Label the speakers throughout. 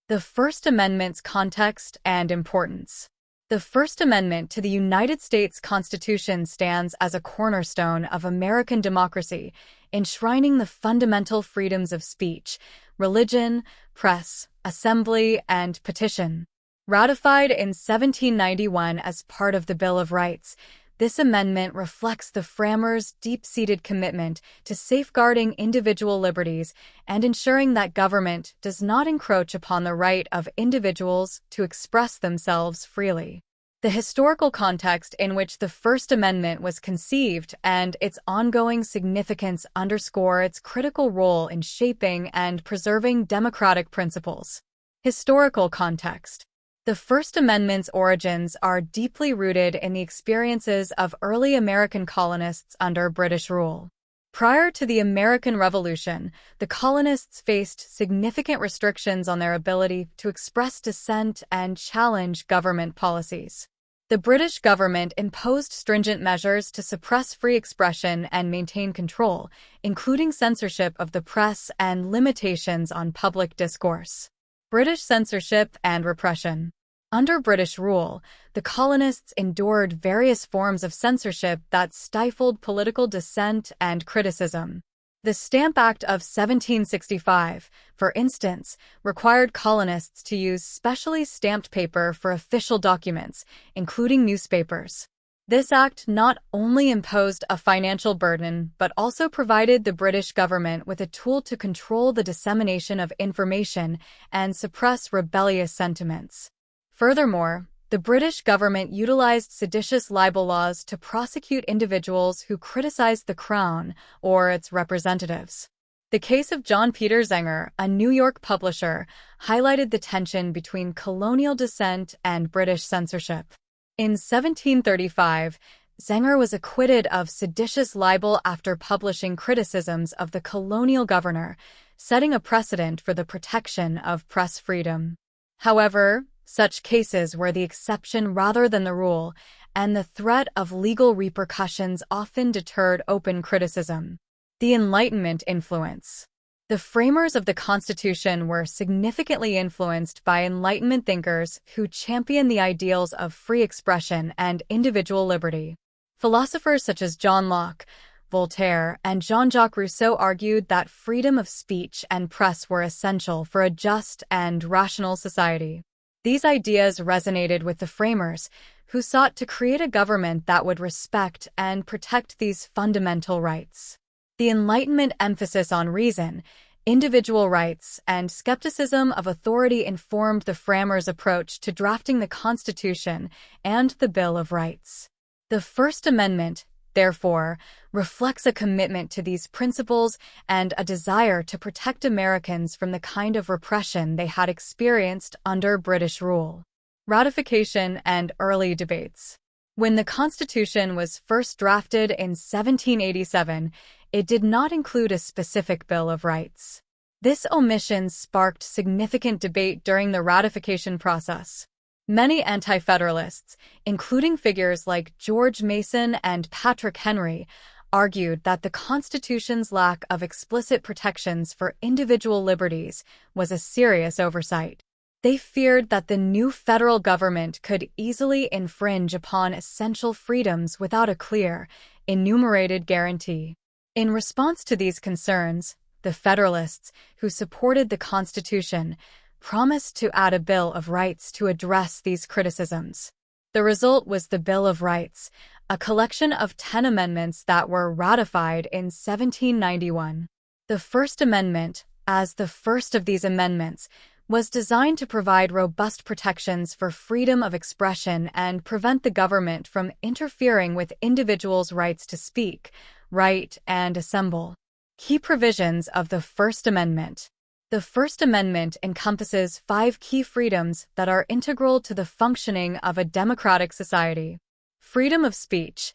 Speaker 1: The First Amendment's context and importance. The First Amendment to the United States Constitution stands as a cornerstone of American democracy, enshrining the fundamental freedoms of speech, religion, press, assembly, and petition. Ratified in 1791 as part of the Bill of Rights, this amendment reflects the framers' deep-seated commitment to safeguarding individual liberties and ensuring that government does not encroach upon the right of individuals to express themselves freely. The historical context in which the First Amendment was conceived and its ongoing significance underscore its critical role in shaping and preserving democratic principles. Historical context. The First Amendment's origins are deeply rooted in the experiences of early American colonists under British rule. Prior to the American Revolution, the colonists faced significant restrictions on their ability to express dissent and challenge government policies. The British government imposed stringent measures to suppress free expression and maintain control, including censorship of the press and limitations on public discourse. British censorship and repression. Under British rule, the colonists endured various forms of censorship that stifled political dissent and criticism. The Stamp Act of 1765, for instance, required colonists to use specially stamped paper for official documents, including newspapers. This act not only imposed a financial burden but also provided the British government with a tool to control the dissemination of information and suppress rebellious sentiments. Furthermore, the British government utilized seditious libel laws to prosecute individuals who criticized the Crown or its representatives. The case of John Peter Zenger, a New York publisher, highlighted the tension between colonial dissent and British censorship. In 1735, Zenger was acquitted of seditious libel after publishing criticisms of the colonial governor, setting a precedent for the protection of press freedom. However, such cases were the exception rather than the rule, and the threat of legal repercussions often deterred open criticism. The Enlightenment influence. The framers of the Constitution were significantly influenced by Enlightenment thinkers who championed the ideals of free expression and individual liberty. Philosophers such as John Locke, Voltaire, and Jean-Jacques Rousseau argued that freedom of speech and press were essential for a just and rational society. These ideas resonated with the framers, who sought to create a government that would respect and protect these fundamental rights. The Enlightenment emphasis on reason, individual rights, and skepticism of authority informed the framers' approach to drafting the Constitution and the Bill of Rights. The First Amendment, therefore, reflects a commitment to these principles and a desire to protect Americans from the kind of repression they had experienced under British rule. Ratification and early debates. When the Constitution was first drafted in 1787, it did not include a specific Bill of Rights. This omission sparked significant debate during the ratification process. Many anti-federalists, including figures like George Mason and Patrick Henry, argued that the Constitution's lack of explicit protections for individual liberties was a serious oversight. They feared that the new federal government could easily infringe upon essential freedoms without a clear, enumerated guarantee. In response to these concerns, the Federalists, who supported the Constitution, promised to add a Bill of Rights to address these criticisms. The result was the Bill of Rights, a collection of 10 amendments that were ratified in 1791. The First Amendment, as the first of these amendments, was designed to provide robust protections for freedom of expression and prevent the government from interfering with individuals' rights to speak, write, and assemble. Key provisions of the First Amendment. The First Amendment encompasses 5 key freedoms that are integral to the functioning of a democratic society. Freedom of speech.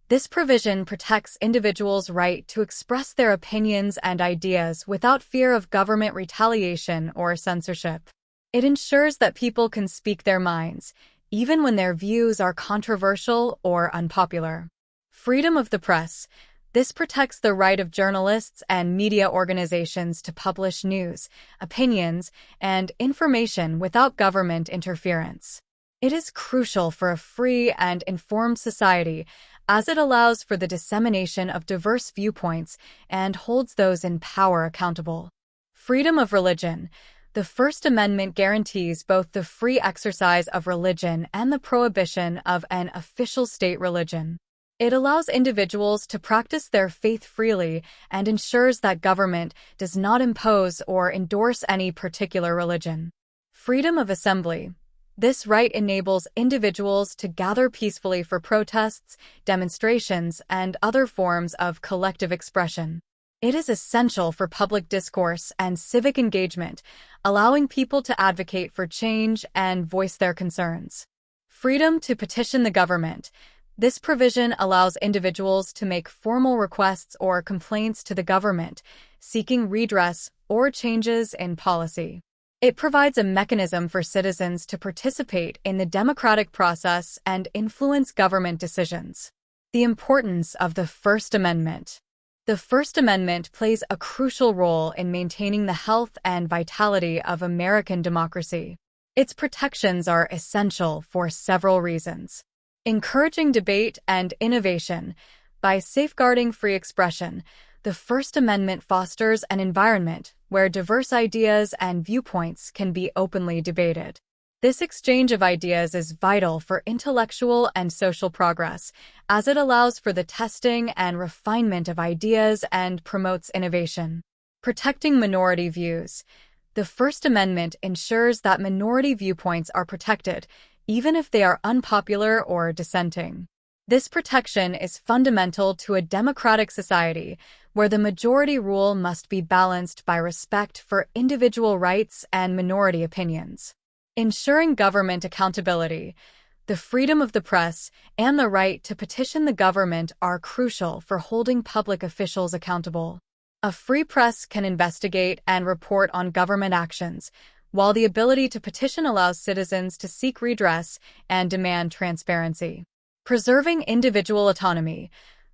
Speaker 1: This provision protects individuals' right to express their opinions and ideas without fear of government retaliation or censorship. It ensures that people can speak their minds, even when their views are controversial or unpopular. Freedom of the press. This protects the right of journalists and media organizations to publish news, opinions, and information without government interference. It is crucial for a free and informed society as it allows for the dissemination of diverse viewpoints and holds those in power accountable. Freedom of religion. The First Amendment guarantees both the free exercise of religion and the prohibition of an official state religion. It allows individuals to practice their faith freely and ensures that government does not impose or endorse any particular religion. Freedom of assembly. This right enables individuals to gather peacefully for protests, demonstrations, and other forms of collective expression. It is essential for public discourse and civic engagement, allowing people to advocate for change and voice their concerns. Freedom to petition the government. This provision allows individuals to make formal requests or complaints to the government, seeking redress or changes in policy. It provides a mechanism for citizens to participate in the democratic process and influence government decisions. The importance of the First Amendment. The First Amendment plays a crucial role in maintaining the health and vitality of American democracy. Its protections are essential for several reasons. Encouraging debate and innovation. By safeguarding free expression, the First Amendment fosters an environment where diverse ideas and viewpoints can be openly debated. This exchange of ideas is vital for intellectual and social progress, as it allows for the testing and refinement of ideas and promotes innovation. Protecting minority views. The First Amendment ensures that minority viewpoints are protected, even if they are unpopular or dissenting. This protection is fundamental to a democratic society, where the majority rule must be balanced by respect for individual rights and minority opinions. Ensuring government accountability. The freedom of the press and the right to petition the government are crucial for holding public officials accountable. A free press can investigate and report on government actions, while the ability to petition allows citizens to seek redress and demand transparency. Preserving individual autonomy.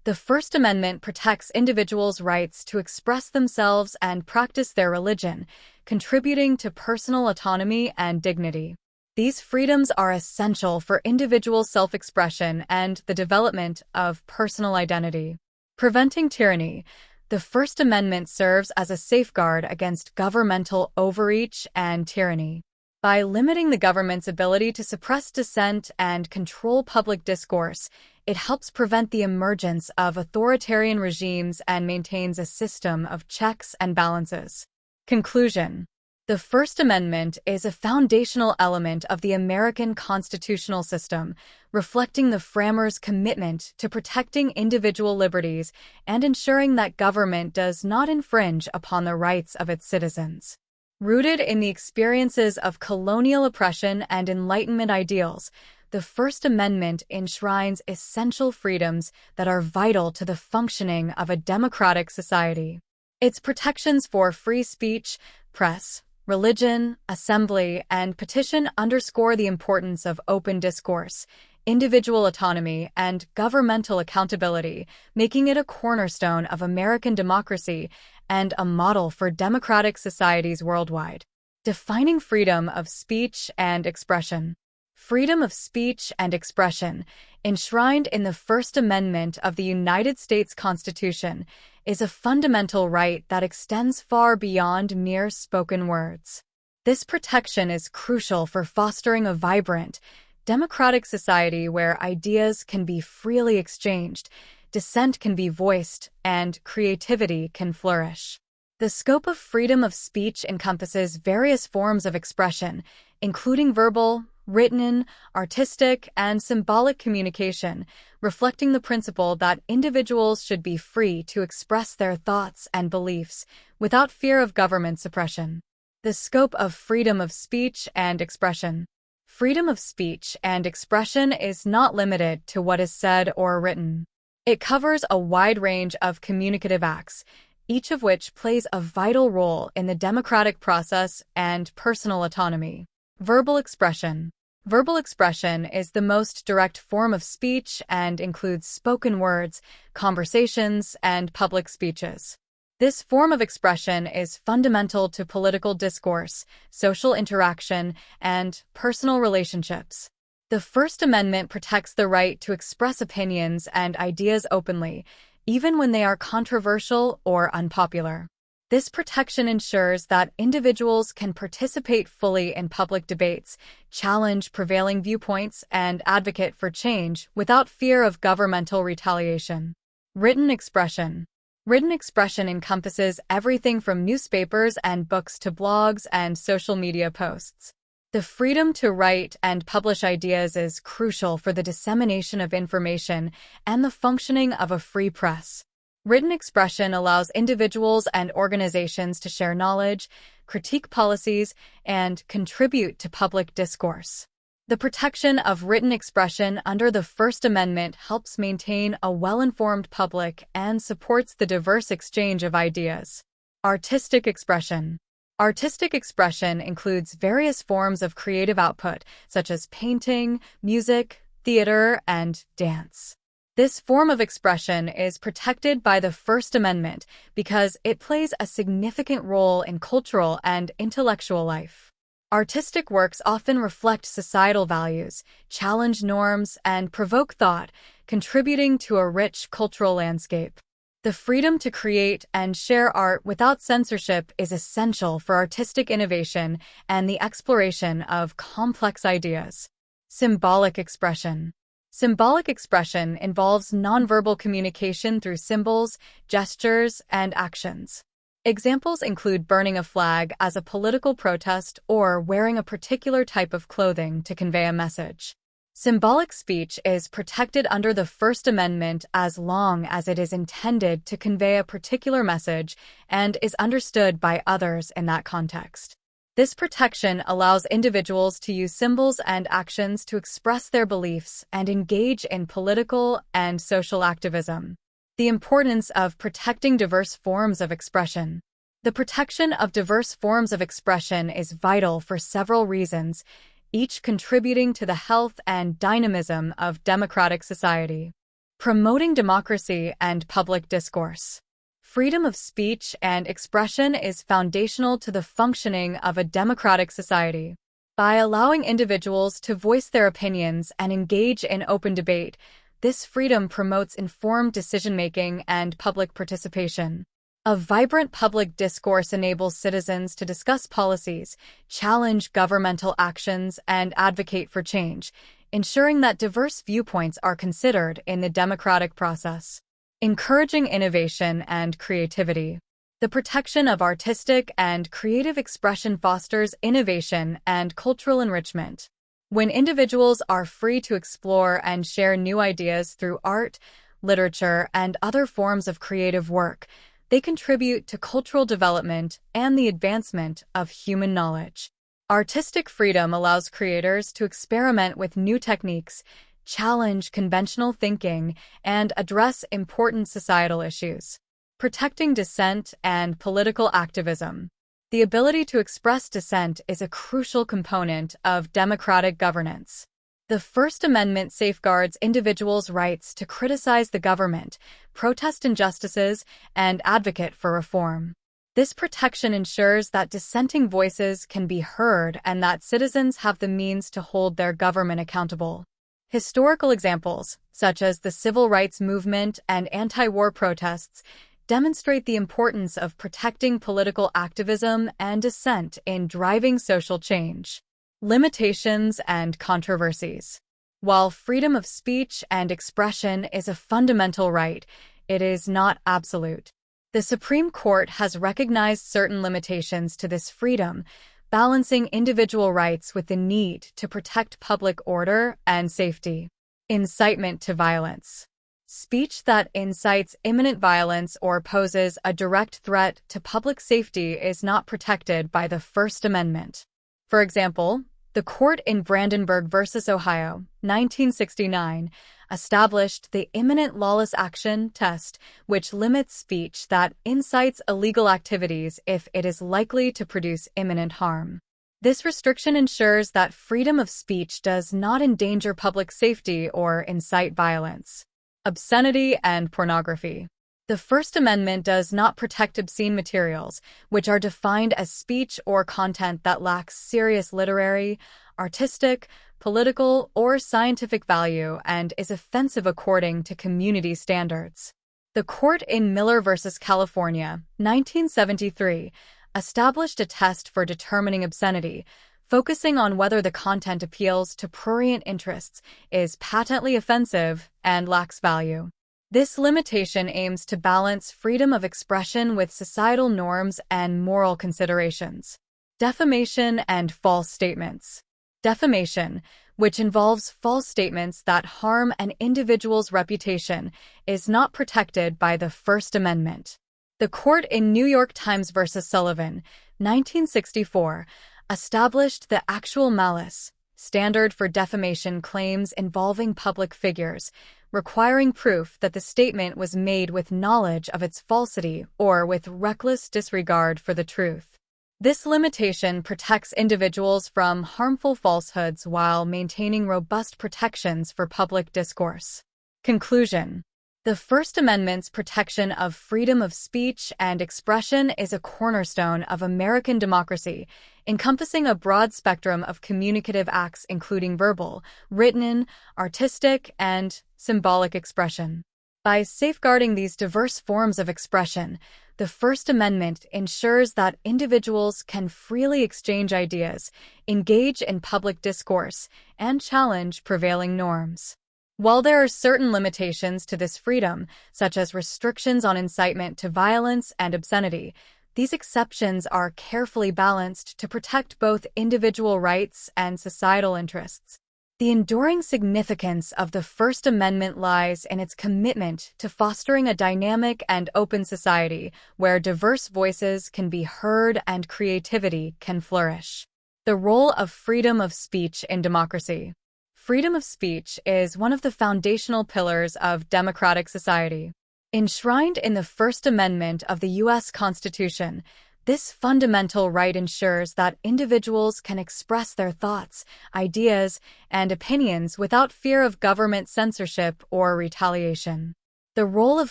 Speaker 1: The First Amendment protects individuals' rights to express themselves and practice their religion, contributing to personal autonomy and dignity. These freedoms are essential for individual self-expression and the development of personal identity. Preventing tyranny. The First Amendment serves as a safeguard against governmental overreach and tyranny. By limiting the government's ability to suppress dissent and control public discourse, it helps prevent the emergence of authoritarian regimes and maintains a system of checks and balances. Conclusion. The First Amendment is a foundational element of the American constitutional system, reflecting the framers' commitment to protecting individual liberties and ensuring that government does not infringe upon the rights of its citizens. Rooted in the experiences of colonial oppression and Enlightenment ideals, the First Amendment enshrines essential freedoms that are vital to the functioning of a democratic society. Its protections for free speech, press, religion, assembly, and petition underscore the importance of open discourse, individual autonomy, and governmental accountability, making it a cornerstone of American democracy and a model for democratic societies worldwide. Defining freedom of speech and expression. Freedom of speech and expression, enshrined in the First Amendment of the United States Constitution, is a fundamental right that extends far beyond mere spoken words. This protection is crucial for fostering a vibrant, democratic society where ideas can be freely exchanged, dissent can be voiced, and creativity can flourish. The scope of freedom of speech encompasses various forms of expression, including verbal, written, artistic, and symbolic communication, reflecting the principle that individuals should be free to express their thoughts and beliefs without fear of government suppression. The scope of freedom of speech and expression. Freedom of speech and expression is not limited to what is said or written. It covers a wide range of communicative acts, each of which plays a vital role in the democratic process and personal autonomy. Verbal expression. Verbal expression is the most direct form of speech and includes spoken words, conversations, and public speeches. This form of expression is fundamental to political discourse, social interaction, and personal relationships. The First Amendment protects the right to express opinions and ideas openly, even when they are controversial or unpopular. This protection ensures that individuals can participate fully in public debates, challenge prevailing viewpoints, and advocate for change without fear of governmental retaliation. Written expression. Written expression encompasses everything from newspapers and books to blogs and social media posts. The freedom to write and publish ideas is crucial for the dissemination of information and the functioning of a free press. Written expression allows individuals and organizations to share knowledge, critique policies, and contribute to public discourse. The protection of written expression under the First Amendment helps maintain a well-informed public and supports the diverse exchange of ideas. Artistic expression. Artistic expression includes various forms of creative output, such as painting, music, theater, and dance. This form of expression is protected by the First Amendment because it plays a significant role in cultural and intellectual life. Artistic works often reflect societal values, challenge norms, and provoke thought, contributing to a rich cultural landscape. The freedom to create and share art without censorship is essential for artistic innovation and the exploration of complex ideas. Symbolic expression. Symbolic expression involves nonverbal communication through symbols, gestures, and actions. Examples include burning a flag as a political protest or wearing a particular type of clothing to convey a message. Symbolic speech is protected under the First Amendment as long as it is intended to convey a particular message and is understood by others in that context. This protection allows individuals to use symbols and actions to express their beliefs and engage in political and social activism. The importance of protecting diverse forms of expression. The protection of diverse forms of expression is vital for several reasons, each contributing to the health and dynamism of democratic society. Promoting democracy and public discourse. Freedom of speech and expression is foundational to the functioning of a democratic society. By allowing individuals to voice their opinions and engage in open debate, this freedom promotes informed decision-making and public participation. A vibrant public discourse enables citizens to discuss policies, challenge governmental actions, and advocate for change, ensuring that diverse viewpoints are considered in the democratic process. Encouraging innovation and creativity. The protection of artistic and creative expression fosters innovation and cultural enrichment. When individuals are free to explore and share new ideas through art, literature, and other forms of creative work, they contribute to cultural development and the advancement of human knowledge. Artistic freedom allows creators to experiment with new techniques, challenge conventional thinking, and address important societal issues. Protecting dissent and political activism. The ability to express dissent is a crucial component of democratic governance. The First Amendment safeguards individuals' rights to criticize the government, protest injustices, and advocate for reform. This protection ensures that dissenting voices can be heard and that citizens have the means to hold their government accountable. Historical examples, such as the civil rights movement and anti-war protests, demonstrate the importance of protecting political activism and dissent in driving social change. Limitations and controversies. While freedom of speech and expression is a fundamental right, it is not absolute. The Supreme Court has recognized certain limitations to this freedom, balancing individual rights with the need to protect public order and safety. Incitement to violence. Speech that incites imminent violence or poses a direct threat to public safety is not protected by the First Amendment. For example, the court in Brandenburg v. Ohio, 1969, established the imminent lawless action test, which limits speech that incites illegal activities if it is likely to produce imminent harm. This restriction ensures that freedom of speech does not endanger public safety or incite violence. Obscenity and pornography. The First Amendment does not protect obscene materials, which are defined as speech or content that lacks serious literary, artistic, political, or scientific value and is offensive according to community standards. The court in Miller v. California, 1973, established a test for determining obscenity, focusing on whether the content appeals to prurient interests, is patently offensive, and lacks value. This limitation aims to balance freedom of expression with societal norms and moral considerations. Defamation and false statements. Defamation, which involves false statements that harm an individual's reputation, is not protected by the First Amendment. The court in New York Times v. Sullivan, 1964, established the actual malice standard for defamation claims involving public figures, requiring proof that the statement was made with knowledge of its falsity or with reckless disregard for the truth. This limitation protects individuals from harmful falsehoods while maintaining robust protections for public discourse. Conclusion. The First Amendment's protection of freedom of speech and expression is a cornerstone of American democracy, encompassing a broad spectrum of communicative acts including verbal, written, artistic, and symbolic expression. By safeguarding these diverse forms of expression, the First Amendment ensures that individuals can freely exchange ideas, engage in public discourse, and challenge prevailing norms. While there are certain limitations to this freedom, such as restrictions on incitement to violence and obscenity, these exceptions are carefully balanced to protect both individual rights and societal interests. The enduring significance of the First Amendment lies in its commitment to fostering a dynamic and open society where diverse voices can be heard and creativity can flourish. The role of freedom of speech in democracy. Freedom of speech is one of the foundational pillars of democratic society. Enshrined in the First Amendment of the U.S. Constitution, this fundamental right ensures that individuals can express their thoughts, ideas, and opinions without fear of government censorship or retaliation. The role of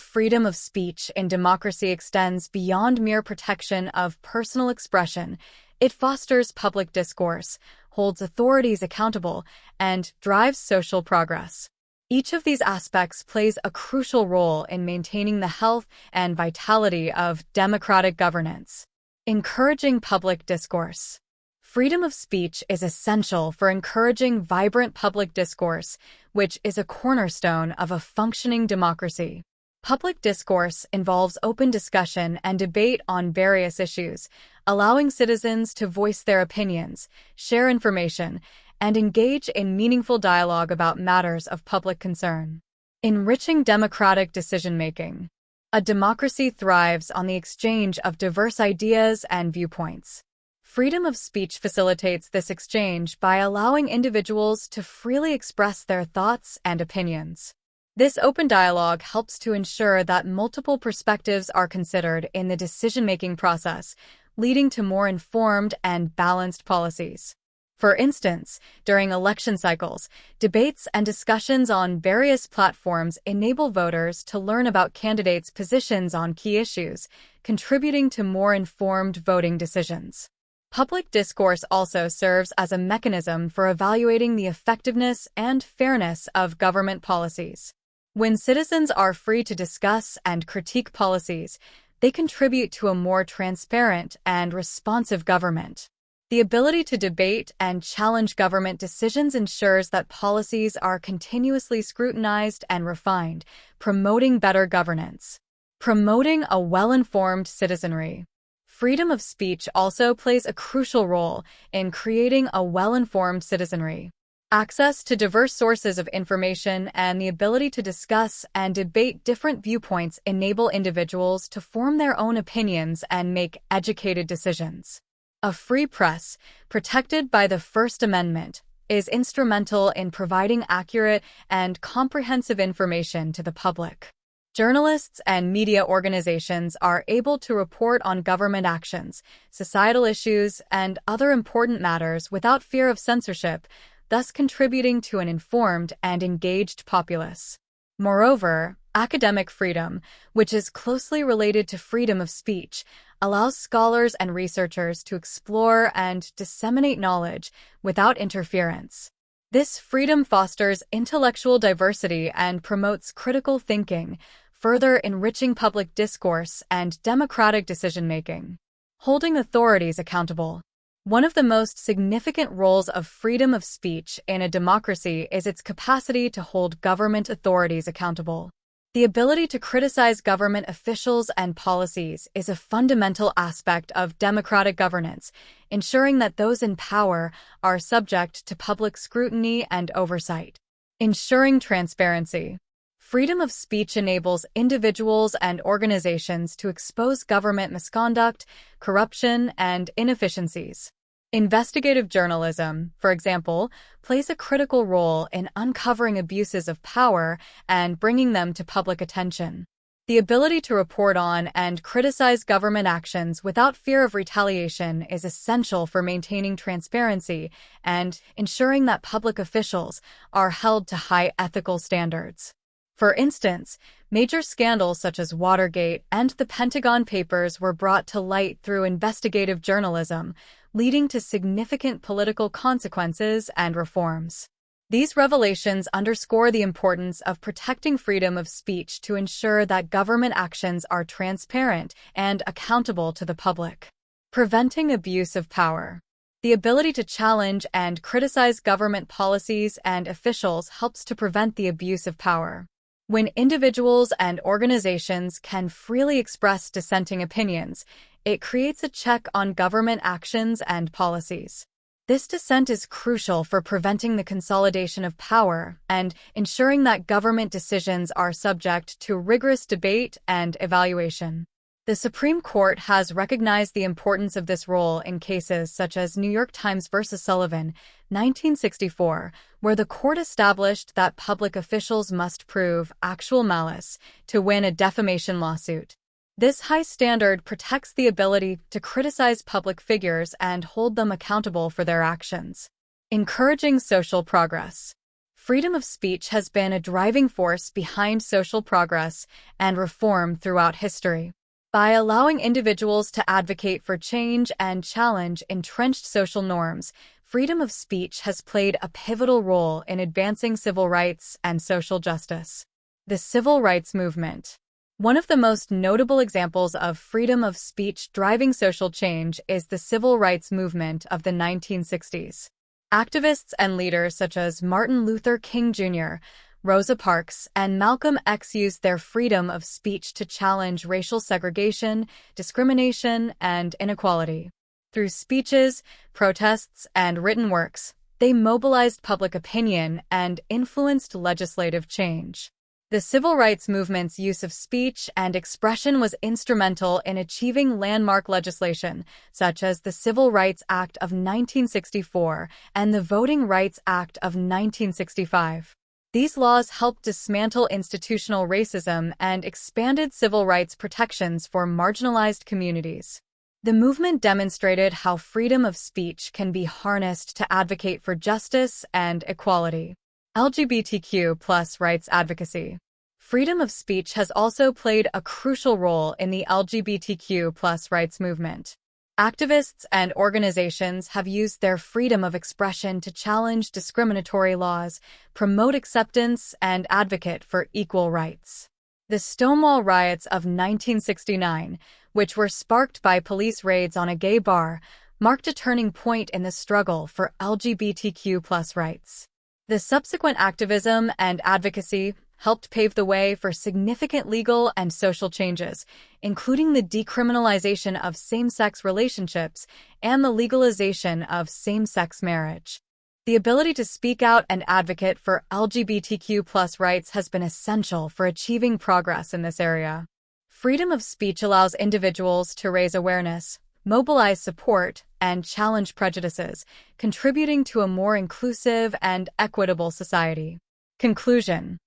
Speaker 1: freedom of speech in democracy extends beyond mere protection of personal expression. It fosters public discourse, holds authorities accountable, and drives social progress. Each of these aspects plays a crucial role in maintaining the health and vitality of democratic governance. Encouraging public discourse. Freedom of speech is essential for encouraging vibrant public discourse, which is a cornerstone of a functioning democracy. Public discourse involves open discussion and debate on various issues, allowing citizens to voice their opinions, share information, and engage in meaningful dialogue about matters of public concern. Enriching democratic decision-making. A democracy thrives on the exchange of diverse ideas and viewpoints. Freedom of speech facilitates this exchange by allowing individuals to freely express their thoughts and opinions. This open dialogue helps to ensure that multiple perspectives are considered in the decision-making process, leading to more informed and balanced policies. For instance, during election cycles, debates and discussions on various platforms enable voters to learn about candidates' positions on key issues, contributing to more informed voting decisions. Public discourse also serves as a mechanism for evaluating the effectiveness and fairness of government policies. When citizens are free to discuss and critique policies, they contribute to a more transparent and responsive government. The ability to debate and challenge government decisions ensures that policies are continuously scrutinized and refined, promoting better governance. Promoting a well-informed citizenry. Freedom of speech also plays a crucial role in creating a well-informed citizenry. Access to diverse sources of information and the ability to discuss and debate different viewpoints enable individuals to form their own opinions and make educated decisions. A free press, protected by the First Amendment, is instrumental in providing accurate and comprehensive information to the public. Journalists and media organizations are able to report on government actions, societal issues, and other important matters without fear of censorship, thus contributing to an informed and engaged populace. Moreover, academic freedom, which is closely related to freedom of speech, allows scholars and researchers to explore and disseminate knowledge without interference. This freedom fosters intellectual diversity and promotes critical thinking, further enriching public discourse and democratic decision-making. Holding authorities accountable. One of the most significant roles of freedom of speech in a democracy is its capacity to hold government authorities accountable. The ability to criticize government officials and policies is a fundamental aspect of democratic governance, ensuring that those in power are subject to public scrutiny and oversight. Ensuring transparency. Freedom of speech enables individuals and organizations to expose government misconduct, corruption, and inefficiencies. Investigative journalism, for example, plays a critical role in uncovering abuses of power and bringing them to public attention. The ability to report on and criticize government actions without fear of retaliation is essential for maintaining transparency and ensuring that public officials are held to high ethical standards. For instance, major scandals such as Watergate and the Pentagon Papers were brought to light through investigative journalism, leading to significant political consequences and reforms. These revelations underscore the importance of protecting freedom of speech to ensure that government actions are transparent and accountable to the public. Preventing abuse of power. The ability to challenge and criticize government policies and officials helps to prevent the abuse of power. When individuals and organizations can freely express dissenting opinions, it creates a check on government actions and policies. This dissent is crucial for preventing the consolidation of power and ensuring that government decisions are subject to rigorous debate and evaluation. The Supreme Court has recognized the importance of this role in cases such as New York Times v. Sullivan, 1964, where the court established that public officials must prove actual malice to win a defamation lawsuit. This high standard protects the ability to criticize public figures and hold them accountable for their actions. Encouraging social progress. Freedom of speech has been a driving force behind social progress and reform throughout history. By allowing individuals to advocate for change and challenge entrenched social norms, freedom of speech has played a pivotal role in advancing civil rights and social justice. The Civil Rights Movement. One of the most notable examples of freedom of speech driving social change is the Civil Rights Movement of the 1960s. Activists and leaders such as Martin Luther King Jr., Rosa Parks, and Malcolm X used their freedom of speech to challenge racial segregation, discrimination, and inequality. Through speeches, protests, and written works, they mobilized public opinion and influenced legislative change. The civil rights movement's use of speech and expression was instrumental in achieving landmark legislation, such as the Civil Rights Act of 1964 and the Voting Rights Act of 1965. These laws helped dismantle institutional racism and expanded civil rights protections for marginalized communities. The movement demonstrated how freedom of speech can be harnessed to advocate for justice and equality. LGBTQ+ rights advocacy. Freedom of speech has also played a crucial role in the LGBTQ+ rights movement. Activists and organizations have used their freedom of expression to challenge discriminatory laws, promote acceptance, and advocate for equal rights. The Stonewall Riots of 1969, which were sparked by police raids on a gay bar, marked a turning point in the struggle for LGBTQ+ rights. The subsequent activism and advocacy helped pave the way for significant legal and social changes, including the decriminalization of same-sex relationships and the legalization of same-sex marriage. The ability to speak out and advocate for LGBTQ+ rights has been essential for achieving progress in this area. Freedom of speech allows individuals to raise awareness, mobilize support, and challenge prejudices, contributing to a more inclusive and equitable society. Conclusion.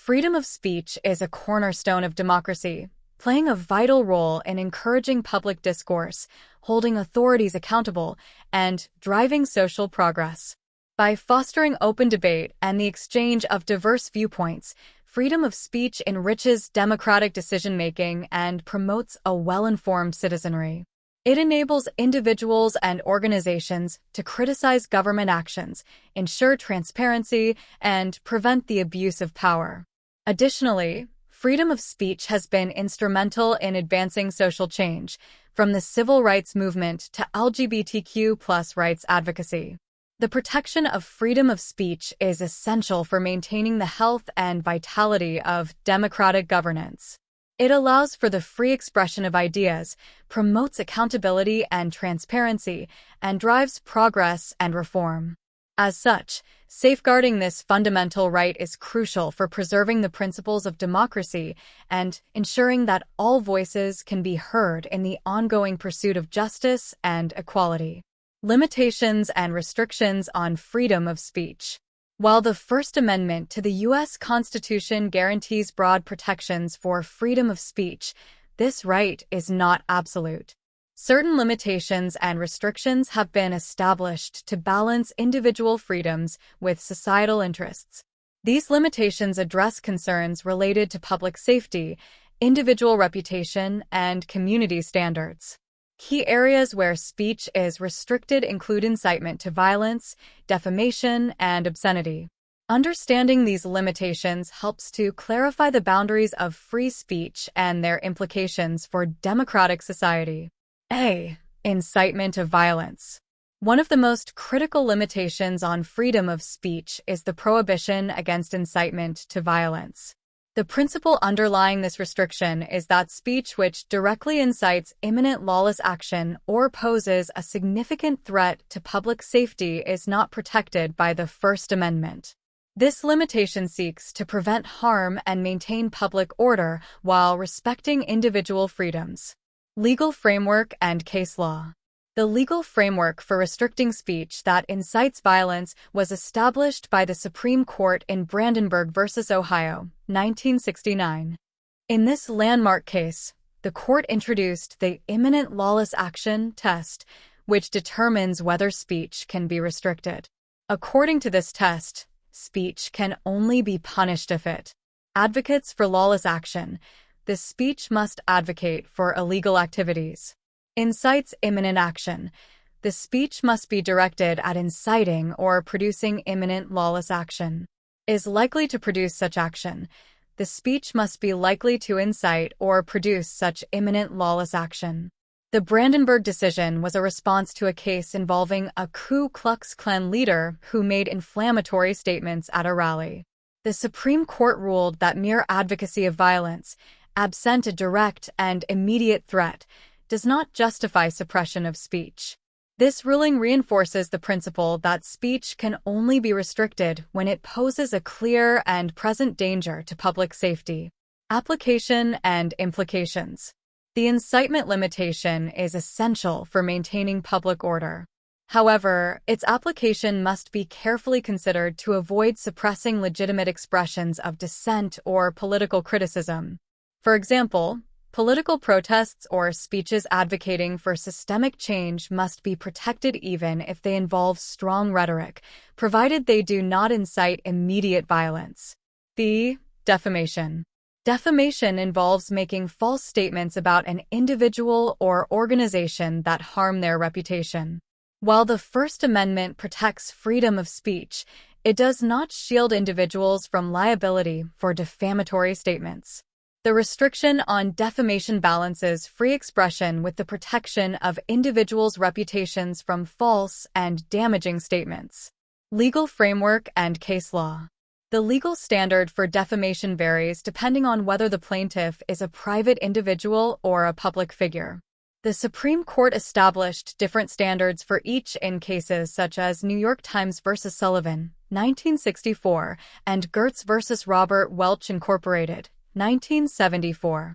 Speaker 1: Freedom of speech is a cornerstone of democracy, playing a vital role in encouraging public discourse, holding authorities accountable, and driving social progress. By fostering open debate and the exchange of diverse viewpoints, freedom of speech enriches democratic decision-making and promotes a well-informed citizenry. It enables individuals and organizations to criticize government actions, ensure transparency, and prevent the abuse of power. Additionally, freedom of speech has been instrumental in advancing social change, from the civil rights movement to LGBTQ+ rights advocacy. The protection of freedom of speech is essential for maintaining the health and vitality of democratic governance. It allows for the free expression of ideas, promotes accountability and transparency, and drives progress and reform. As such, safeguarding this fundamental right is crucial for preserving the principles of democracy and ensuring that all voices can be heard in the ongoing pursuit of justice and equality. Limitations and restrictions on freedom of speech. While the First Amendment to the U.S. Constitution guarantees broad protections for freedom of speech, this right is not absolute. Certain limitations and restrictions have been established to balance individual freedoms with societal interests. These limitations address concerns related to public safety, individual reputation, and community standards. Key areas where speech is restricted include incitement to violence, defamation, and obscenity. Understanding these limitations helps to clarify the boundaries of free speech and their implications for democratic society. A. Incitement of violence. One of the most critical limitations on freedom of speech is the prohibition against incitement to violence. The principle underlying this restriction is that speech which directly incites imminent lawless action or poses a significant threat to public safety is not protected by the First Amendment. This limitation seeks to prevent harm and maintain public order while respecting individual freedoms. Legal framework and case law. The legal framework for restricting speech that incites violence was established by the Supreme Court in Brandenburg v. Ohio, 1969. In this landmark case, the court introduced the imminent lawless action test, which determines whether speech can be restricted. According to this test, speech can only be punished if it advocates for lawless action. This speech must advocate for illegal activities. Incites imminent action. The speech must be directed at inciting or producing imminent lawless action. Is likely to produce such action. The speech must be likely to incite or produce such imminent lawless action. The Brandenburg decision was a response to a case involving a Ku Klux Klan leader who made inflammatory statements at a rally. The Supreme Court ruled that mere advocacy of violence, absent a direct and immediate threat, does not justify suppression of speech. This ruling reinforces the principle that speech can only be restricted when it poses a clear and present danger to public safety. Application and implications. The incitement limitation is essential for maintaining public order. However, its application must be carefully considered to avoid suppressing legitimate expressions of dissent or political criticism. For example, political protests or speeches advocating for systemic change must be protected even if they involve strong rhetoric, provided they do not incite immediate violence. B. Defamation. Defamation involves making false statements about an individual or organization that harm their reputation. While the First Amendment protects freedom of speech, it does not shield individuals from liability for defamatory statements. The restriction on defamation balances free expression with the protection of individuals' reputations from false and damaging statements. Legal framework and case law. The legal standard for defamation varies depending on whether the plaintiff is a private individual or a public figure. The Supreme Court established different standards for each in cases such as New York Times v. Sullivan, 1964, and Gertz v. Robert Welch Incorporated, 1974.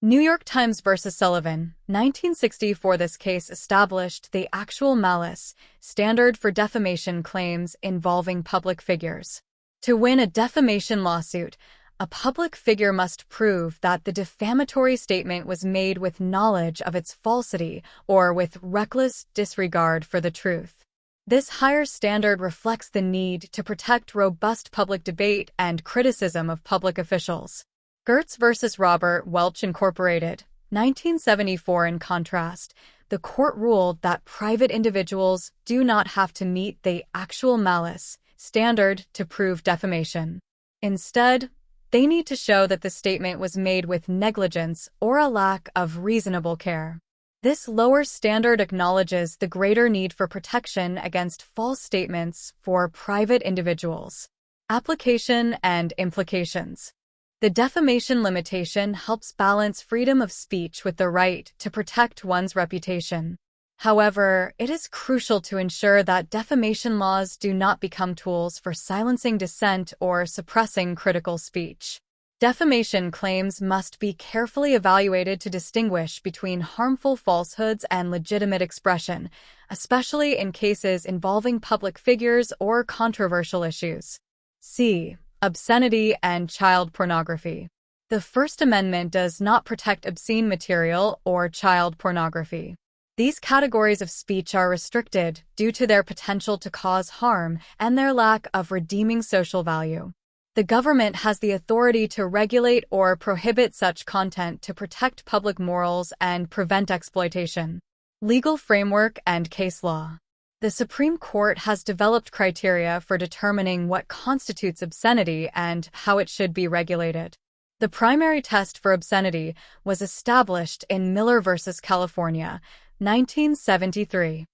Speaker 1: New York Times v. Sullivan, 1964. This case established the actual malice standard for defamation claims involving public figures. To win a defamation lawsuit, A public figure must prove that the defamatory statement was made with knowledge of its falsity or with reckless disregard for the truth. This higher standard reflects the need to protect robust public debate and criticism of public officials. Gertz versus Robert Welch Incorporated, 1974. In contrast, the court ruled that private individuals do not have to meet the actual malice standard to prove defamation. Instead, they need to show that the statement was made with negligence or a lack of reasonable care. This lower standard acknowledges the greater need for protection against false statements for private individuals. Application and implications. The defamation limitation helps balance freedom of speech with the right to protect one's reputation. However, it is crucial to ensure that defamation laws do not become tools for silencing dissent or suppressing critical speech. Defamation claims must be carefully evaluated to distinguish between harmful falsehoods and legitimate expression, especially in cases involving public figures or controversial issues. C. Obscenity and child pornography. The First Amendment does not protect obscene material or child pornography. These categories of speech are restricted due to their potential to cause harm and their lack of redeeming social value. The government has the authority to regulate or prohibit such content to protect public morals and prevent exploitation. Legal framework and case law. The Supreme Court has developed criteria for determining what constitutes obscenity and how it should be regulated. The primary test for obscenity was established in Miller v. California, 1973.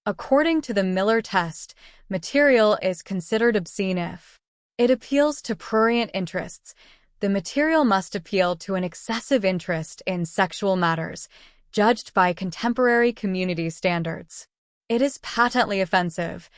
Speaker 1: According to the Miller test, material is considered obscene if it appeals to prurient interests. The material must appeal to an excessive interest in sexual matters, judged by contemporary community standards. It is patently offensive.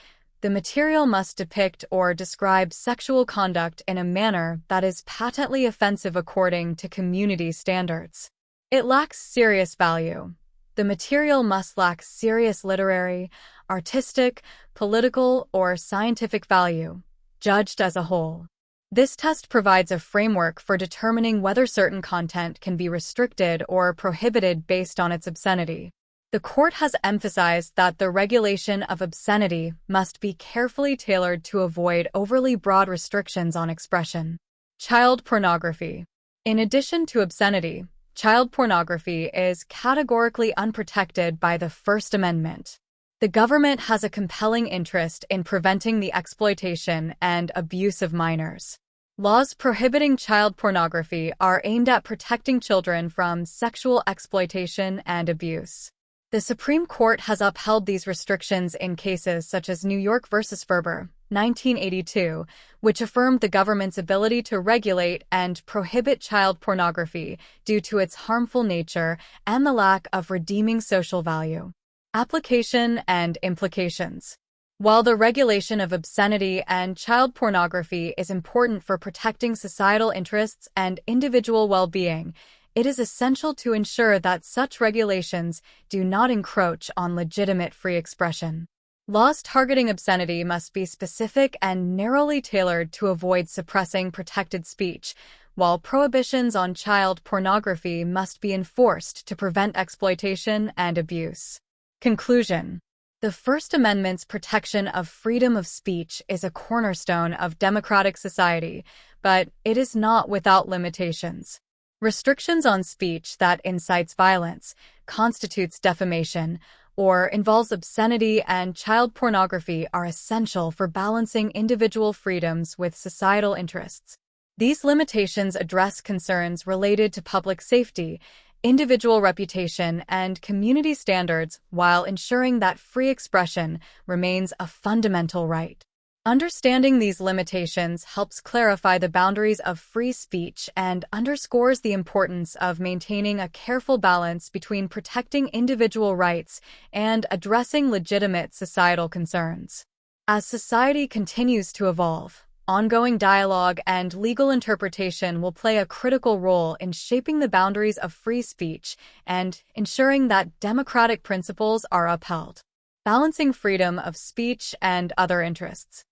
Speaker 1: The material must depict or describe sexual conduct in a manner that is patently offensive according to community standards. It lacks serious value. The material must lack serious literary, artistic, political, or scientific value, judged as a whole. This test provides a framework for determining whether certain content can be restricted or prohibited based on its obscenity. The court has emphasized that the regulation of obscenity must be carefully tailored to avoid overly broad restrictions on expression. Child pornography. In addition to obscenity, child pornography is categorically unprotected by the First Amendment. The government has a compelling interest in preventing the exploitation and abuse of minors. Laws prohibiting child pornography are aimed at protecting children from sexual exploitation and abuse. The Supreme Court has upheld these restrictions in cases such as New York v. Ferber, 1982, which affirmed the government's ability to regulate and prohibit child pornography due to its harmful nature and the lack of redeeming social value. Application and implications. While the regulation of obscenity and child pornography is important for protecting societal interests and individual well-being, it is essential to ensure that such regulations do not encroach on legitimate free expression. Laws targeting obscenity must be specific and narrowly tailored to avoid suppressing protected speech, while prohibitions on child pornography must be enforced to prevent exploitation and abuse. Conclusion. The First Amendment's protection of freedom of speech is a cornerstone of democratic society, but it is not without limitations. Restrictions on speech that incites violence, constitutes defamation, or involves obscenity and child pornography are essential for balancing individual freedoms with societal interests. These limitations address concerns related to public safety, individual reputation, and community standards while ensuring that free expression remains a fundamental right. Understanding these limitations helps clarify the boundaries of free speech and underscores the importance of maintaining a careful balance between protecting individual rights and addressing legitimate societal concerns. As society continues to evolve, ongoing dialogue and legal interpretation will play a critical role in shaping the boundaries of free speech and ensuring that democratic principles are upheld. Balancing freedom of speech and other interests.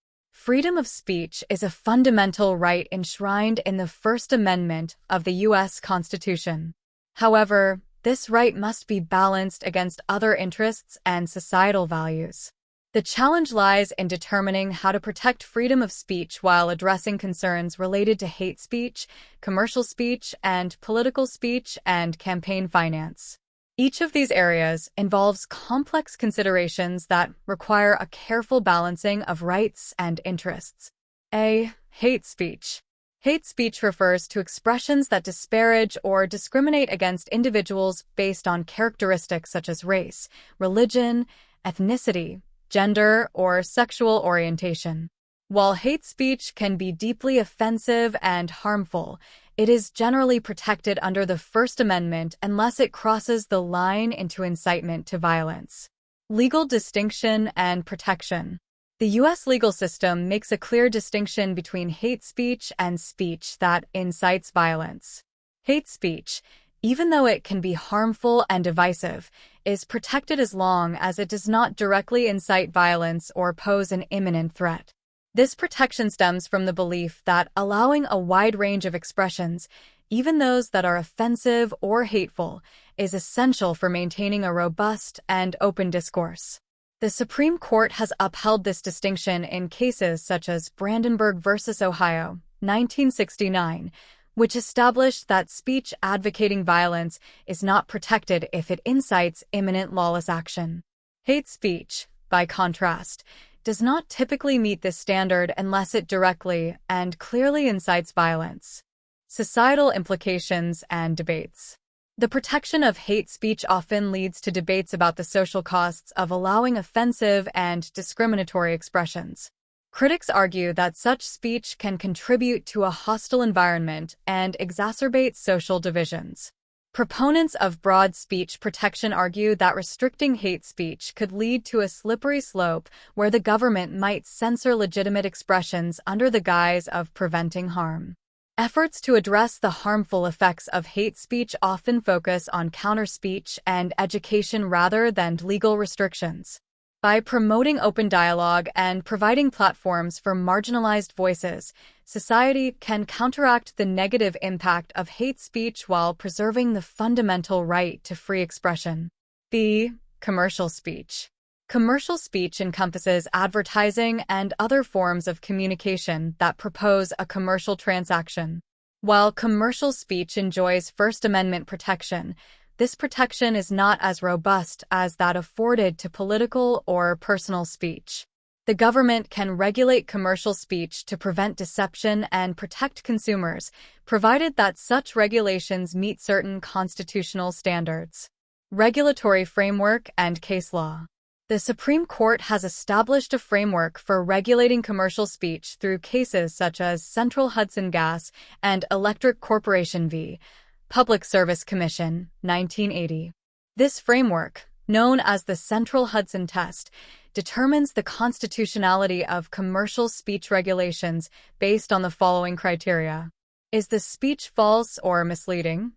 Speaker 1: Freedom of speech is a fundamental right enshrined in the First Amendment of the U.S. Constitution. However, this right must be balanced against other interests and societal values. The challenge lies in determining how to protect freedom of speech while addressing concerns related to hate speech, commercial speech, and political speech and campaign finance. Each of these areas involves complex considerations that require a careful balancing of rights and interests. A. Hate speech. Hate speech refers to expressions that disparage or discriminate against individuals based on characteristics such as race, religion, ethnicity, gender, or sexual orientation. While hate speech can be deeply offensive and harmful, it is generally protected under the First Amendment unless it crosses the line into incitement to violence. Legal distinction and protection. The U.S. legal system makes a clear distinction between hate speech and speech that incites violence. Hate speech, even though it can be harmful and divisive, is protected as long as it does not directly incite violence or pose an imminent threat. This protection stems from the belief that allowing a wide range of expressions, even those that are offensive or hateful, is essential for maintaining a robust and open discourse. The Supreme Court has upheld this distinction in cases such as Brandenburg v. Ohio, 1969, which established that speech advocating violence is not protected if it incites imminent lawless action. Hate speech, by contrast, does not typically meet this standard unless it directly and clearly incites violence. Societal implications and debates. The protection of hate speech often leads to debates about the social costs of allowing offensive and discriminatory expressions. Critics argue that such speech can contribute to a hostile environment and exacerbate social divisions. Proponents of broad speech protection argue that restricting hate speech could lead to a slippery slope where the government might censor legitimate expressions under the guise of preventing harm. Efforts to address the harmful effects of hate speech often focus on counter-speech and education rather than legal restrictions. By promoting open dialogue and providing platforms for marginalized voices, society can counteract the negative impact of hate speech while preserving the fundamental right to free expression. B. Commercial speech. Commercial speech encompasses advertising and other forms of communication that propose a commercial transaction. While commercial speech enjoys First Amendment protection, this protection is not as robust as that afforded to political or personal speech. The government can regulate commercial speech to prevent deception and protect consumers, provided that such regulations meet certain constitutional standards. Regulatory framework and case law. The Supreme Court has established a framework for regulating commercial speech through cases such as Central Hudson Gas and Electric Corporation v. Public Service Commission, 1980. This framework, known as the Central Hudson Test, determines the constitutionality of commercial speech regulations based on the following criteria. Is the speech false or misleading?